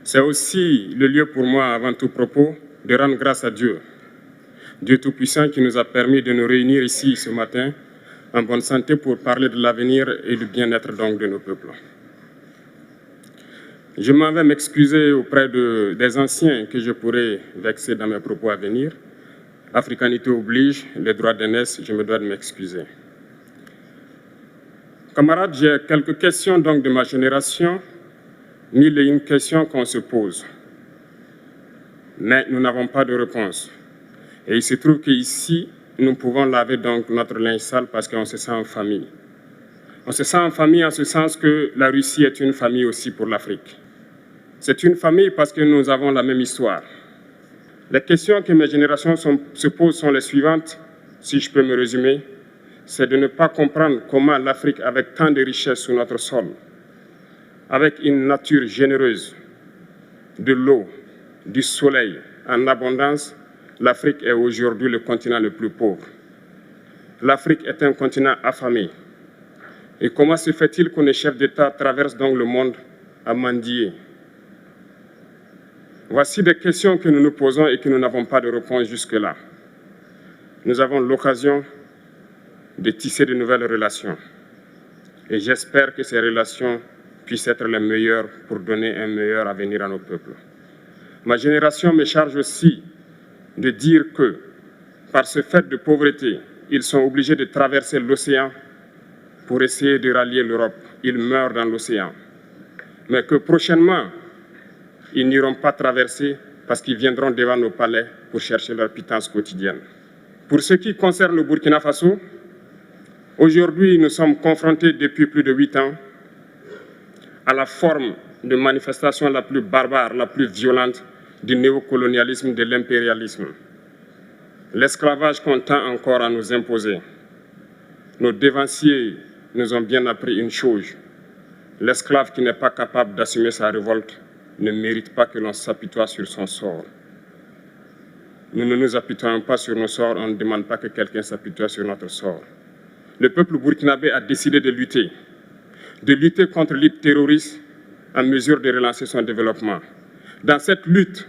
C'est aussi le lieu pour moi, avant tout propos, de rendre grâce à Dieu, Dieu Tout-Puissant qui nous a permis de nous réunir ici ce matin en bonne santé pour parler de l'avenir et du bien-être donc de nos peuples. Je m'en vais m'excuser auprès des anciens que je pourrais vexer dans mes propos à venir. Africanité oblige, les droits d'aînesse, je me dois de m'excuser. Camarades, j'ai quelques questions donc de ma génération, mille et une questions qu'on se pose. Mais nous n'avons pas de réponse. Et il se trouve qu'ici, nous pouvons laver donc notre linge sale parce qu'on se sent en famille. On se sent en famille en ce sens que la Russie est une famille aussi pour l'Afrique. C'est une famille parce que nous avons la même histoire. Les questions que mes générations se posent sont les suivantes, si je peux me résumer. C'est de ne pas comprendre comment l'Afrique, avec tant de richesses sous notre sol, avec une nature généreuse, de l'eau, du soleil en abondance, l'Afrique est aujourd'hui le continent le plus pauvre. L'Afrique est un continent affamé. Et comment se fait-il que les chefs d'État traversent donc le monde à mendier? Voici des questions que nous nous posons et que nous n'avons pas de réponse jusque-là. Nous avons l'occasion de tisser de nouvelles relations. Et j'espère que ces relations puissent être les meilleures pour donner un meilleur avenir à nos peuples. Ma génération me charge aussi de dire que, par ce fait de pauvreté, ils sont obligés de traverser l'océan pour essayer de rallier l'Europe. Ils meurent dans l'océan. Mais que prochainement, ils n'iront pas traverser parce qu'ils viendront devant nos palais pour chercher leur pitance quotidienne. Pour ce qui concerne le Burkina Faso, aujourd'hui, nous sommes confrontés depuis plus de 8 ans à la forme de manifestation la plus barbare, la plus violente du néocolonialisme, de l'impérialisme. L'esclavage qu'on tend encore à nous imposer. Nos dévanciers nous ont bien appris une chose. L'esclave qui n'est pas capable d'assumer sa révolte ne mérite pas que l'on s'apitoie sur son sort. Nous ne nous apitoyons pas sur nos sorts, on ne demande pas que quelqu'un s'apitoie sur notre sort. Le peuple burkinabé a décidé de lutter contre l'île terroriste en mesure de relancer son développement. Dans cette lutte,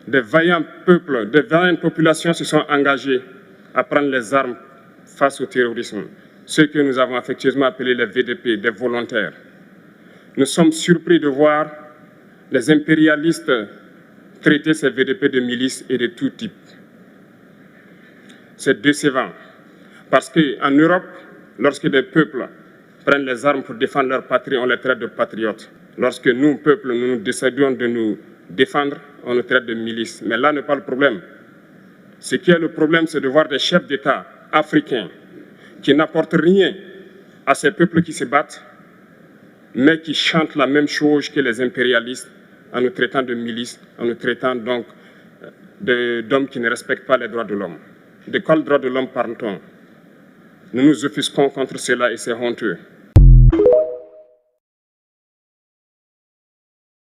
des vaillants peuples, des vaillantes populations se sont engagées à prendre les armes face au terrorisme, ceux que nous avons affectueusement appelés les VDP, des volontaires. Nous sommes surpris de voir les impérialistes traiter ces VDP de milices et de tout type. C'est décevant, parce qu'en Europe, lorsque des peuples prennent les armes pour défendre leur patrie, on les traite de patriotes. Lorsque nous, peuples, nous décidons de nous défendre, on nous traite de milices. Mais là n'est pas le problème. Ce qui est le problème, c'est de voir des chefs d'État africains qui n'apportent rien à ces peuples qui se battent, mais qui chantent la même chose que les impérialistes en nous traitant de milices, en nous traitant donc d'hommes qui ne respectent pas les droits de l'homme. De quels droits de l'homme parle-t-on? Nous nous offusquons contre cela et c'est honteux.